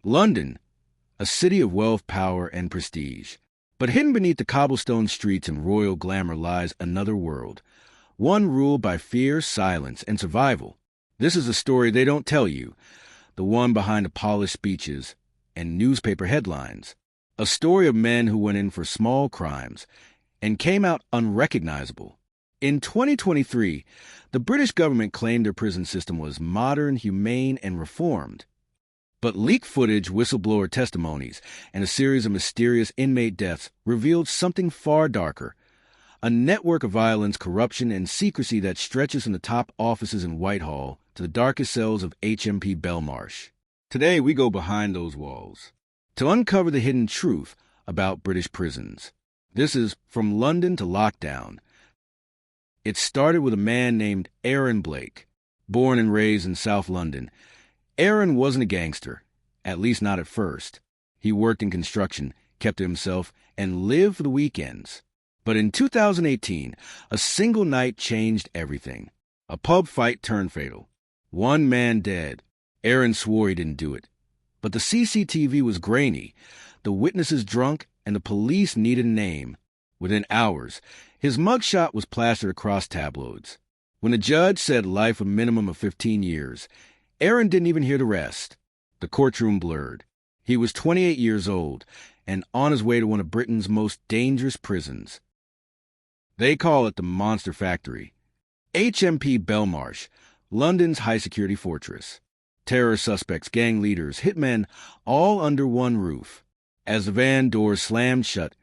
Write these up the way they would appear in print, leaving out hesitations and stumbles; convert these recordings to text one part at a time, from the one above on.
London, a city of wealth, power, and prestige. But hidden beneath the cobblestone streets and royal glamour lies another world, one ruled by fear, silence, and survival. This is a story they don't tell you, the one behind the polished speeches and newspaper headlines. A story of men who went in for small crimes and came out unrecognizable. In 2023, the British government claimed their prison system was modern, humane, and reformed. But leaked footage, whistleblower testimonies, and a series of mysterious inmate deaths revealed something far darker. A network of violence, corruption, and secrecy that stretches from the top offices in Whitehall to the darkest cells of HMP Belmarsh. Today, we go behind those walls to uncover the hidden truth about British prisons. This is From London to Lockdown. It started with a man named Aaron Blake, born and raised in South London. Aaron wasn't a gangster, at least not at first. He worked in construction, kept to himself, and lived for the weekends. But in 2018, a single night changed everything. A pub fight turned fatal. One man dead. Aaron swore he didn't do it. But the CCTV was grainy, the witnesses drunk, and the police needed a name. Within hours, his mugshot was plastered across tabloids. When the judge said life a minimum of 15 years, Aaron didn't even hear the rest. The courtroom blurred. He was 28 years old and on his way to one of Britain's most dangerous prisons. They call it the Monster Factory. HMP Belmarsh, London's high-security fortress. Terror suspects, gang leaders, hitmen, all under one roof. As the van doors slammed shut,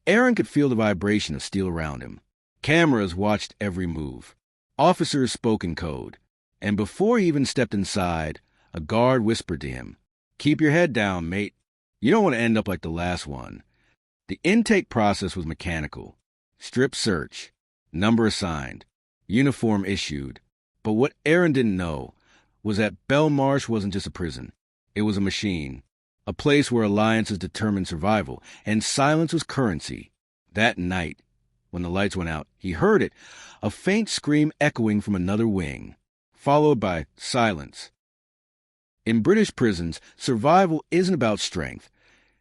Aaron could feel the vibration of steel around him. Cameras watched every move. Officers spoke in code. And before he even stepped inside, a guard whispered to him, "Keep your head down, mate. You don't want to end up like the last one." The intake process was mechanical. Strip search, number assigned, uniform issued. But what Aaron didn't know was that Belmarsh wasn't just a prison. It was a machine, a place where alliances determined survival, and silence was currency. That night, when the lights went out, he heard it, a faint scream echoing from another wing, followed by silence. In British prisons, survival isn't about strength.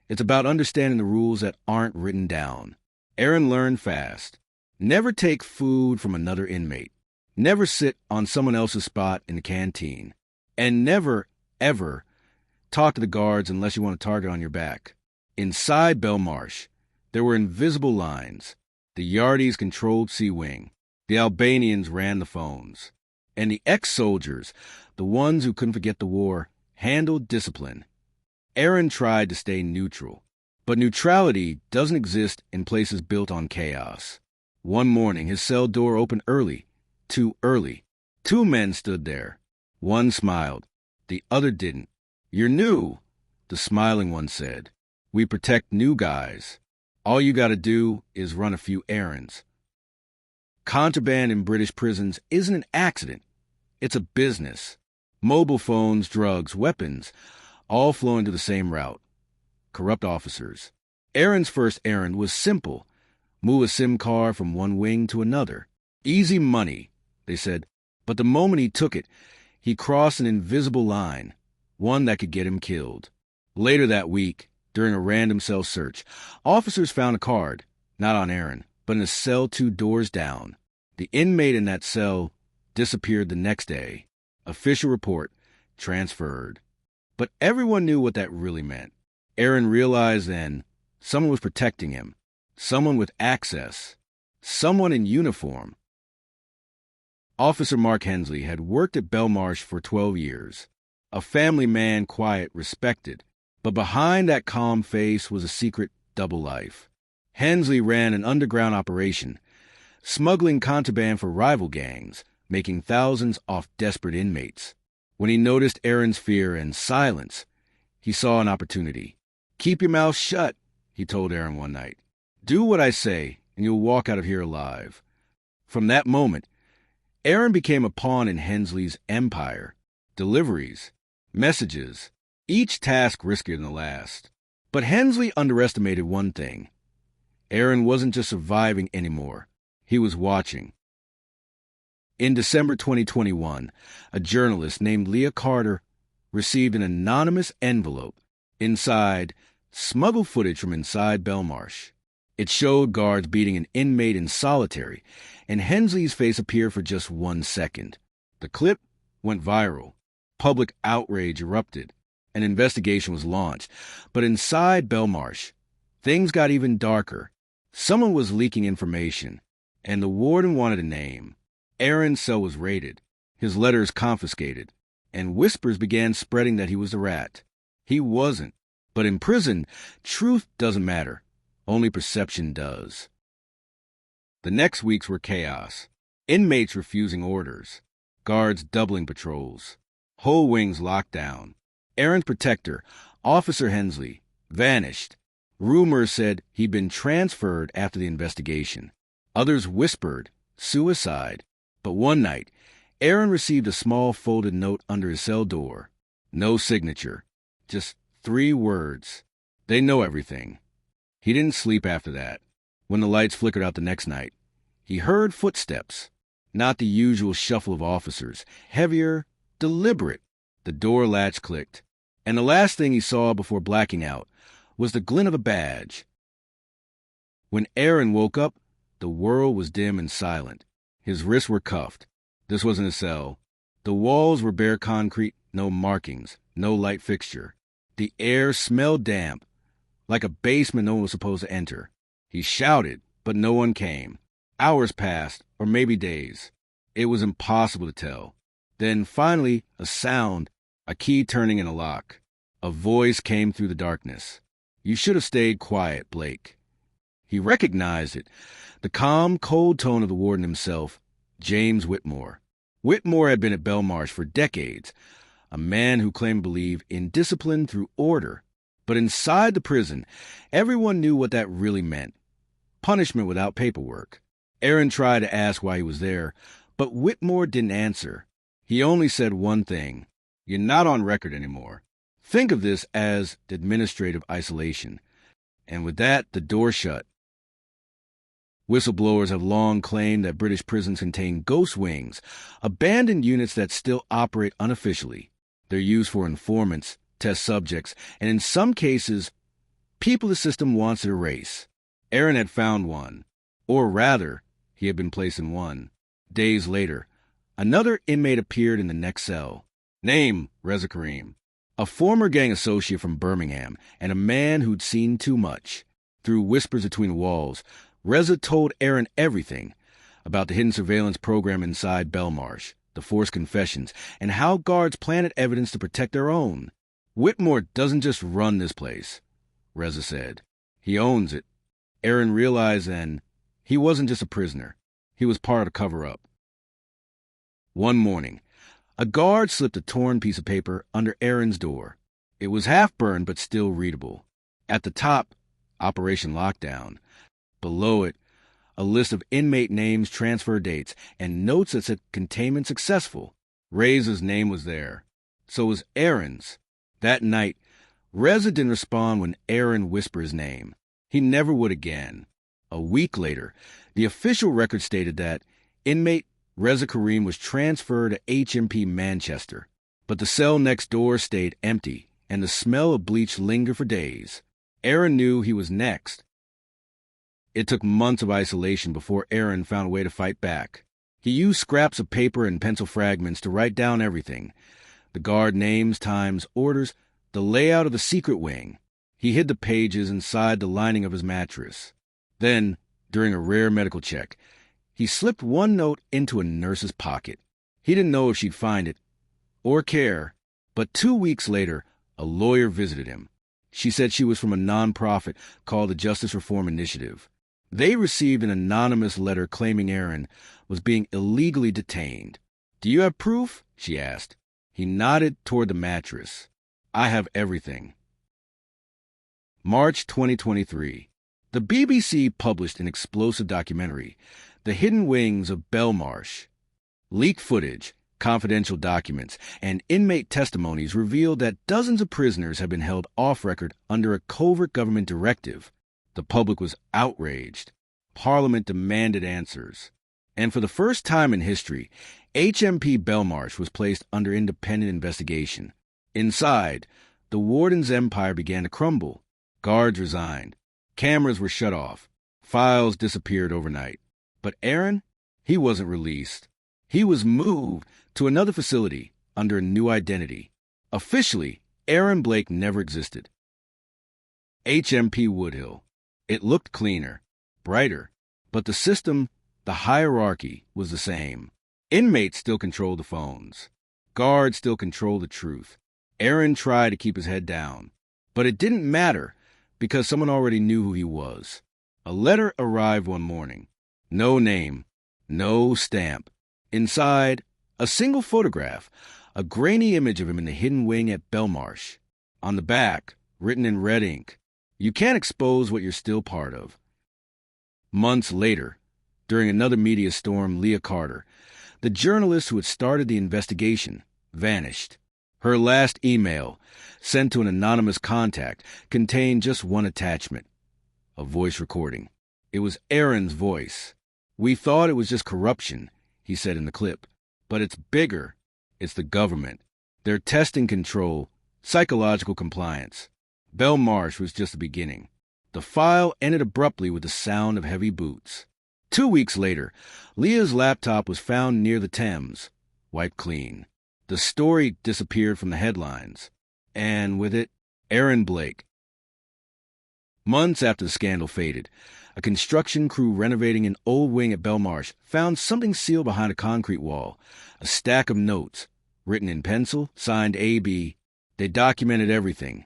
It's about understanding the rules that aren't written down. Aaron learned fast. Never take food from another inmate. Never sit on someone else's spot in the canteen. And never, ever talk to the guards unless you want a target on your back. Inside Belmarsh, there were invisible lines. The Yardies controlled C Wing. The Albanians ran the phones. And the ex-soldiers, the ones who couldn't forget the war, handled discipline. Aaron tried to stay neutral. But neutrality doesn't exist in places built on chaos. One morning, his cell door opened early. Too early. Two men stood there. One smiled. The other didn't. "You're new," the smiling one said. "We protect new guys. All you gotta do is run a few errands." Contraband in British prisons isn't an accident. It's a business. Mobile phones, drugs, weapons, all flowing to the same route. Corrupt officers. Aaron's first errand was simple. Move a SIM card from one wing to another. Easy money, they said. But the moment he took it, he crossed an invisible line, one that could get him killed. Later that week, during a random cell search, officers found a card, not on Aaron, but in a cell 2 doors down. The inmate in that cell disappeared the next day. Official report, transferred. But everyone knew what that really meant. Aaron realized then someone was protecting him, someone with access, someone in uniform. Officer Mark Hensley had worked at Belmarsh for 12 years. A family man, quiet, respected. But behind that calm face was a secret double life. Hensley ran an underground operation, smuggling contraband for rival gangs, making thousands off desperate inmates. When he noticed Aaron's fear and silence, he saw an opportunity. "Keep your mouth shut," he told Aaron one night. "Do what I say, and you'll walk out of here alive." From that moment, Aaron became a pawn in Hensley's empire. Deliveries, messages, each task riskier than the last. But Hensley underestimated one thing. Aaron wasn't just surviving anymore. He was watching. In December 2021, a journalist named Leah Carter received an anonymous envelope Inside, smuggled footage from inside Belmarsh. It showed guards beating an inmate in solitary, and Hensley's face appeared for just 1 second. The clip went viral. Public outrage erupted. An investigation was launched. But inside Belmarsh, things got even darker. Someone was leaking information, and the warden wanted a name. Aaron's cell was raided, his letters confiscated, and whispers began spreading that he was a rat. He wasn't. But in prison, truth doesn't matter. Only perception does. The next weeks were chaos. Inmates refusing orders. Guards doubling patrols. Whole wings locked down. Aaron's protector, Officer Hensley, vanished. Rumors said he'd been transferred after the investigation. Others whispered suicide. But one night, Aaron received a small folded note under his cell door. No signature. Just 3 words. They know everything. He didn't sleep after that. When the lights flickered out the next night, he heard footsteps. Not the usual shuffle of officers. Heavier, deliberate. The door latch clicked. And the last thing he saw before blacking out was the glint of a badge. When Aaron woke up, the world was dim and silent. His wrists were cuffed. This wasn't a cell. The walls were bare concrete, no markings, no light fixture. The air smelled damp, like a basement no one was supposed to enter. He shouted, but no one came. Hours passed, or maybe days. It was impossible to tell. Then finally, a sound, a key turning in a lock. A voice came through the darkness. "You should have stayed quiet, Blake." He recognized it. The calm, cold tone of the warden himself, James Whitmore. Whitmore had been at Belmarsh for decades, a man who claimed to believe in discipline through order. But inside the prison, everyone knew what that really meant. Punishment without paperwork. Aaron tried to ask why he was there, but Whitmore didn't answer. He only said one thing: "You're not on record anymore. Think of this as administrative isolation." And with that, the door shut. Whistleblowers have long claimed that British prisons contain ghost wings, abandoned units that still operate unofficially. They're used for informants, test subjects, and in some cases, people the system wants to erase. Aaron had found one. Or rather, he had been placed in one. Days later, another inmate appeared in the next cell. Name, Reza Karim. A former gang associate from Birmingham, and a man who'd seen too much. Through whispers between walls, Reza told Aaron everything about the hidden surveillance program inside Belmarsh, the forced confessions, and how guards planted evidence to protect their own. "Whitmore doesn't just run this place," Reza said. "He owns it." Aaron realized then he wasn't just a prisoner. He was part of the cover-up. One morning, a guard slipped a torn piece of paper under Aaron's door. It was half-burned but still readable. At the top, Operation Lockdown. Below it, a list of inmate names, transfer dates, and notes that said containment successful. Reza's name was there. So was Aaron's. That night, Reza didn't respond when Aaron whispered his name. He never would again. A week later, the official record stated that inmate Reza Karim was transferred to HMP Manchester. But the cell next door stayed empty, and the smell of bleach lingered for days. Aaron knew he was next. It took months of isolation before Aaron found a way to fight back. He used scraps of paper and pencil fragments to write down everything. The guard names, times, orders, the layout of the secret wing. He hid the pages inside the lining of his mattress. Then, during a rare medical check, he slipped one note into a nurse's pocket. He didn't know if she'd find it or care, but 2 weeks later, a lawyer visited him. She said she was from a nonprofit called the Justice Reform Initiative. They received an anonymous letter claiming Aaron was being illegally detained. "Do you have proof?" she asked. He nodded toward the mattress. "I have everything." March 2023. The BBC published an explosive documentary, The Hidden Wings of Belmarsh. Leaked footage, confidential documents, and inmate testimonies revealed that dozens of prisoners have been held off-record under a covert government directive. The public was outraged. Parliament demanded answers. And for the first time in history, HMP Belmarsh was placed under independent investigation. Inside, The warden's empire began to crumble. Guards resigned. Cameras were shut off. Files disappeared overnight. But Aaron, he wasn't released. He was moved to another facility under a new identity. Officially, Aaron Blake never existed. HMP Woodhill. It looked cleaner, brighter, but the system, the hierarchy, was the same. Inmates still controlled the phones. Guards still controlled the truth. Aaron tried to keep his head down, but it didn't matter because someone already knew who he was. A letter arrived one morning. No name, no stamp. Inside, a single photograph, a grainy image of him in the hidden wing at Belmarsh. On the back, written in red ink, "You can't expose what you're still part of." Months later, during another media storm, Leah Carter, the journalist who had started the investigation, vanished. Her last email, sent to an anonymous contact, contained just one attachment, a voice recording. It was Aaron's voice. "We thought it was just corruption," he said in the clip. "But it's bigger. It's the government. They're testing control, psychological compliance." Belmarsh was just the beginning. The file ended abruptly with the sound of heavy boots. 2 weeks later, Leah's laptop was found near the Thames, wiped clean. The story disappeared from the headlines, and with it, Aaron Blake. Months after the scandal faded, a construction crew renovating an old wing at Belmarsh found something sealed behind a concrete wall, a stack of notes, written in pencil, signed A.B. They documented everything.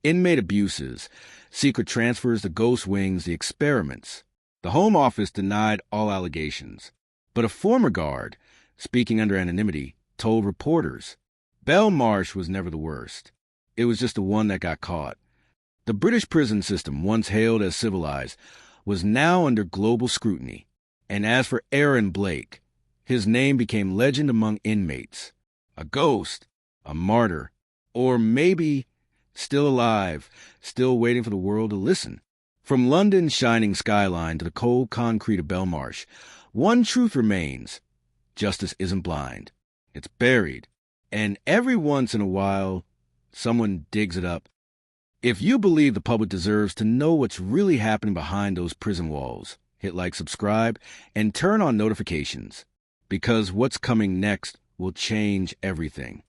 Inmate abuses, secret transfers to ghost wings, the experiments. The Home Office denied all allegations, but a former guard, speaking under anonymity, told reporters Belmarsh was never the worst. It was just the one that got caught. The British prison system, once hailed as civilized, was now under global scrutiny. And as for Aaron Blake, his name became legend among inmates. A ghost, a martyr, or maybe still alive, still waiting for the world to listen. From London's shining skyline to the cold concrete of Belmarsh, one truth remains: justice isn't blind. It's buried, and every once in a while, someone digs it up. If you believe the public deserves to know what's really happening behind those prison walls, hit like, subscribe, and turn on notifications, because what's coming next will change everything.